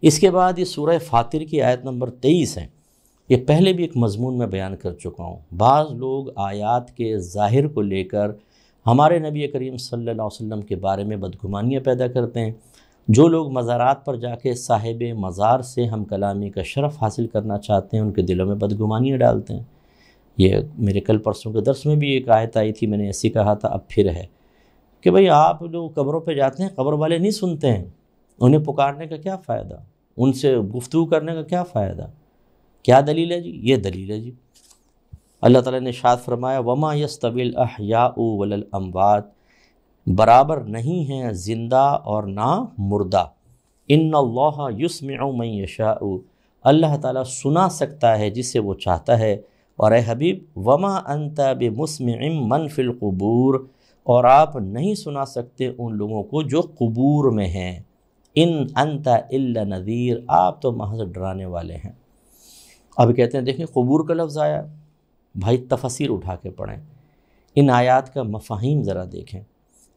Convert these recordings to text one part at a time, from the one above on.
اس کے بعد یہ سورہ فاطر کی آیت نمبر 23 ہے۔ یہ پہلے بھی ایک مضمون میں بیان کر چکا ہوں۔ بعض لوگ آیات کے ظاہر کو لے کر ہمارے نبی کریم صلی اللہ علیہ وسلم کے بارے میں بدگمانیاں پیدا کرتے ہیں۔ جو لوگ مزارات پر جا کے صاحب مزار سے ہم کلامی کا شرف حاصل کرنا چاہتے ہیں، ان کے دلوں میں بدگمانیاں ڈالتے ہیں۔ یہ میرے کل پرسوں کے درس میں بھی ایک آیت آئی تھی، میں نے ایسی کہا تھا، اب پھر ہے کہ بھئی آپ لوگ قبروں پہ جاتے ہیں، قبر والے نہیں سنتے ہیں، انہیں پکارنے کا کیا فائدہ، ان سے گفتگو کرنے کا کیا فائدہ؟ کیا دلیل ہے جی؟ یہ دلیل ہے جی۔ اللہ تعالیٰ نے ارشاد فرمایا وَمَا يَسْتَوِي الْأَحْيَاءُ وَلَا الْأَمْوَاتُ، برابر نہیں ہیں زندہ اور نہ مردہ۔ إِنَّ اللَّهَ يُسْمِعُ مَن يَشَاءُ، اللہ تعالیٰ سنا سکتا ہے جسے وہ چاہتا ہے۔ اور اے حبیب وَمَا أَنْتَ بِمُسْمِعٍ مَّن فِي الْقُبُورِ، اور آپ نہیں سنا سکتے ان لوگوں کو جو قبور میں ہیں۔ إِنْ أَنْتَ إِلَّا نَذِيرٌ، آپ تو محض ڈرانے والے ہیں۔ اب کہتے ہیں دیکھیں قبور کا لفظ آیا، بھائی تفسیر اٹھا کے پڑھیں، ان آیات کا مفاہیم ذرا دیکھیں۔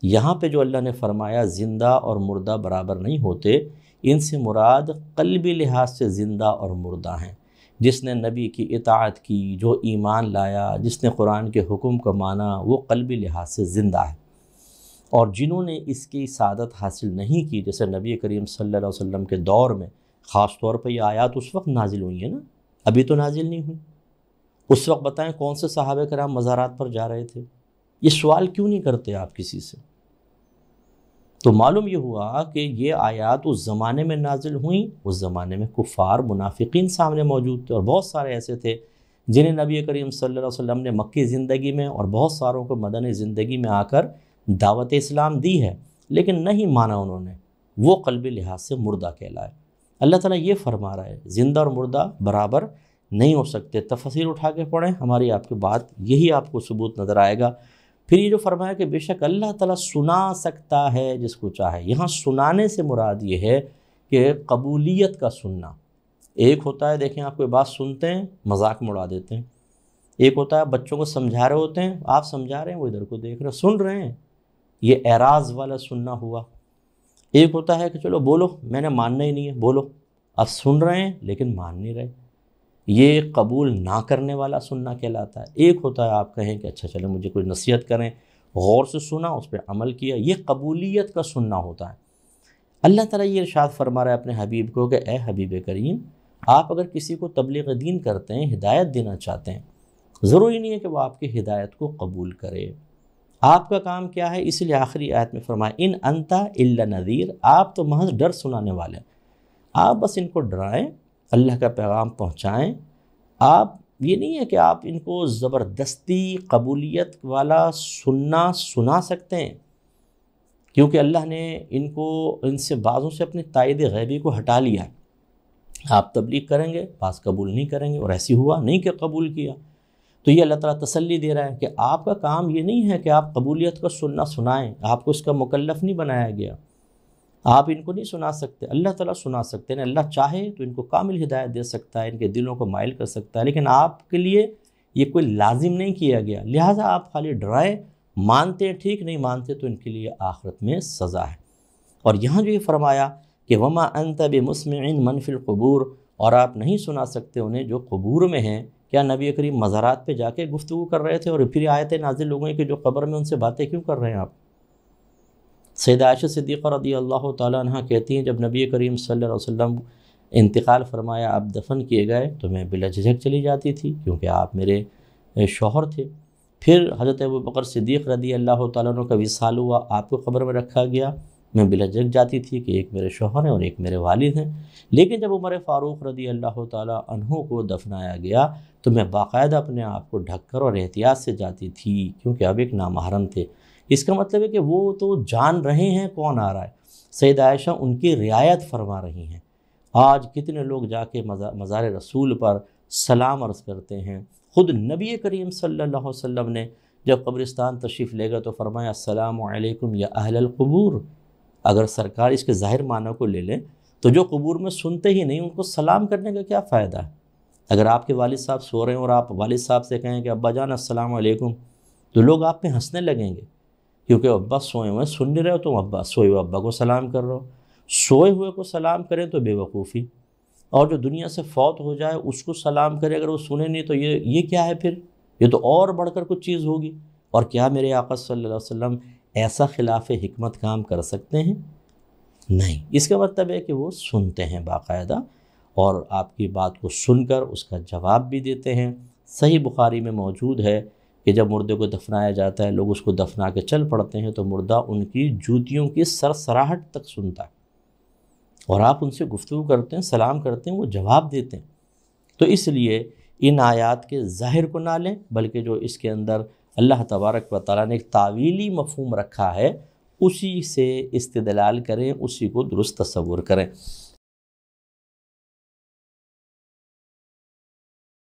یہاں پہ جو اللہ نے فرمایا زندہ اور مردہ برابر نہیں ہوتے، ان سے مراد قلبی لحاظ سے زندہ اور مردہ ہیں۔ جس نے نبی کی اطاعت کی، جو ایمان لایا، جس نے قرآن کے حکم کو مانا، وہ قلبی لحاظ سے زندہ ہے۔ اور جنہوں نے اس کی سعادت حاصل نہیں کی، جیسے نبی کریم صلی اللہ علیہ وسلم کے دور میں خاص طور پہ یہ آیات اس وقت نازل ہوئی ہیں نا، ابھی تو نازل نہیں ہوئی۔ اس وقت بتائیں کون سے صحابہ کرام مزارات پر جا رہے تھے؟ یہ سوال کیوں نہیں کرتے آپ کسی سے؟ تو معلوم یہ ہوا کہ یہ آیات اس زمانے میں نازل ہوئیں، اس زمانے میں کفار منافقین سامنے موجود تھے، اور بہت سارے ایسے تھے جنہیں نبی کریم صلی اللہ علیہ وسلم نے مکی زندگی میں اور بہت ساروں کو مدنی زندگی میں آ کر دعوت اسلام دی ہے، لیکن نہیں مانا انہوں نے، وہ قلبی لحاظ سے مردہ کہلائے۔ اللہ تعالیٰ یہ فرما رہا ہے زندہ اور مردہ برابر نہیں ہو سکتے۔ تفسیر اٹھا کے پڑھیں، ہماری آپ کی بات یہی آپ کو ثبوت نظر آئے گا۔ پھر یہ جو فرمایا کہ بے شک اللہ تعالیٰ سنا سکتا ہے جس کو چاہے، یہاں سنانے سے مراد یہ ہے کہ قبولیت کا سننا۔ ایک ہوتا ہے دیکھیں آپ کوئی بات سنتے ہیں مذاق میں اڑا دیتے ہیں، ایک ہوتا ہے بچوں کو سمجھا رہے ہوتے ہیں، آپ سمجھا رہے ہیں وہ ادھر کو دیکھ رہے ہیں، سن رہے ہیں، یہ اعراض والا سننا ہوا۔ ایک ہوتا ہے کہ چلو بولو، میں نے ماننا ہی نہیں ہے، بولو، اب سن رہے ہیں لیکن مان نہیں رہے، یہ قبول نہ کرنے والا سننا کہلاتا ہے۔ ایک ہوتا ہے آپ کہیں کہ اچھا چلیں مجھے کوئی نصیحت کریں، غور سے سنا، اس پہ عمل کیا، یہ قبولیت کا سننا ہوتا ہے۔ اللہ تعالیٰ یہ ارشاد فرما رہا ہے اپنے حبیب کو کہ اے حبیب کریم، آپ اگر کسی کو تبلیغ دین کرتے ہیں، ہدایت دینا چاہتے ہیں، ضروری نہیں ہے کہ وہ آپ کی ہدایت کو قبول کرے۔ آپ کا کام کیا ہے؟ اس لیے آخری آیت میں فرمایا ان انت الا نذیر، آپ تو محض ڈر سنانے والے ہیں، آپ بس ان کو ڈرائیں، اللہ کا پیغام پہنچائیں۔ آپ یہ نہیں ہے کہ آپ ان کو زبردستی قبولیت والا سننا سنا سکتے ہیں، کیونکہ اللہ نے ان سے بعضوں سے اپنی تائید غیبی کو ہٹا لیا ہے۔ آپ تبلیغ کریں گے، بعض قبول نہیں کریں گے، اور ایسی ہوا نہیں کہ قبول کیا۔ تو یہ اللہ تعالیٰ تسلی دے رہا ہے کہ آپ کا کام یہ نہیں ہے کہ آپ قبولیت کا سننا سنائیں، آپ کو اس کا مکلف نہیں بنایا گیا، آپ ان کو نہیں سنا سکتے، اللہ تعالیٰ سنا سکتے ہیں۔ اللہ چاہے تو ان کو کامل ہدایت دے سکتا ہے، ان کے دلوں کو مائل کر سکتا ہے، لیکن آپ کے لیے یہ کوئی لازم نہیں کیا گیا، لہٰذا آپ خالی ڈرائیں، مانتے ہیں ٹھیک، نہیں مانتے تو ان کے لیے آخرت میں سزا ہے۔ اور یہاں جو یہ فرمایا کہ وما انت بمسمع من فی القبور، اور آپ نہیں سنا سکتے انہیں جو قبور میں ہیں۔ کیا نبی کریم مزارات پہ جا کے گفتگو کر رہے تھے اور پھر آیتیں نازل ہو گئیں کہ جو قبر میں ان سے باتیں کیوں کر رہے ہیں آپ؟ سیدہ عائشہ صدیقہ رضی اللہ تعالیٰ عنہ کہتی ہیں جب نبی کریم صلی اللہ علیہ وسلم انتقال فرمایا، آپ دفن کیے گئے، تو میں بلا جھجک چلی جاتی تھی کیونکہ آپ میرے شوہر تھے۔ پھر حضرت ابوبکر صدیق رضی اللہ تعالیٰ عنہ کا وصال ہوا، آپ کو قبر میں رکھا گیا، میں بلا جھجک جاتی تھی کہ ایک میرے شوہر ہیں اور ایک میرے والد ہیں۔ لیکن جب عمر فاروق رضی اللہ تعالیٰ عنہ کو دفنایا گیا تو میں باقاعدہ اپنے آپ کو ڈھک کر اور احتیاط سے جاتی تھی، کیونکہ اب ایک نامحرم تھے۔ اس کا مطلب ہے کہ وہ تو جان رہے ہیں کون آ رہا ہے، سیدہ عائشہ ان کی رعایت فرما رہی ہیں۔ آج کتنے لوگ جا کے مزار رسول پر سلام عرض کرتے ہیں۔ خود نبی کریم صلی اللہ علیہ وسلم نے جب قبرستان تشریف لے گئے تو فرمایا السلام علیکم یا اہل القبور۔ اگر سرکار اس کے ظاہر معنی کو لے لیں تو جو قبور میں سنتے ہی نہیں ان کو سلام کرنے کا کیا فائدہ ہے؟ اگر آپ کے والد صاحب سو رہے ہیں اور آپ والد صاحب سے کہیں کہ ابا جان السلام علیکم، تو لوگ آپ پہ ہنسنے لگیں گے، کیونکہ ابا سوئے ہوئے سن نہیں رہے ہو، تم ابا سوئے ہوئے ابا کو سلام کر رہے ہو۔ سوئے ہوئے کو سلام کریں تو بے وقوفی، اور جو دنیا سے فوت ہو جائے اس کو سلام کرے اگر وہ سنے نہیں تو یہ کیا ہے پھر؟ یہ تو اور بڑھ کر کچھ چیز ہوگی۔ اور کیا میرے آقا صلی اللہ علیہ وسلم ایسا خلاف حکمت کام کر سکتے ہیں؟ نہیں۔ اس کا مطلب ہے کہ وہ سنتے ہیں باقاعدہ، اور آپ کی بات کو سن کر اس کا جواب بھی دیتے ہیں۔ صحیح بخاری میں موجود ہے کہ جب مردے کو دفنایا جاتا ہے، لوگ اس کو دفنا کے چل پڑتے ہیں تو مردہ ان کی جوتیوں کی سرسراہٹ تک سنتا ہے، اور آپ ان سے گفتگو کرتے ہیں، سلام کرتے ہیں، وہ جواب دیتے ہیں۔ تو اس لیے ان آیات کے ظاہر کو نہ لیں، بلکہ جو اس کے اندر اللہ تبارک و تعالیٰ نے ایک تعویلی مفہوم رکھا ہے اسی سے استدلال کریں، اسی کو درست تصور کریں۔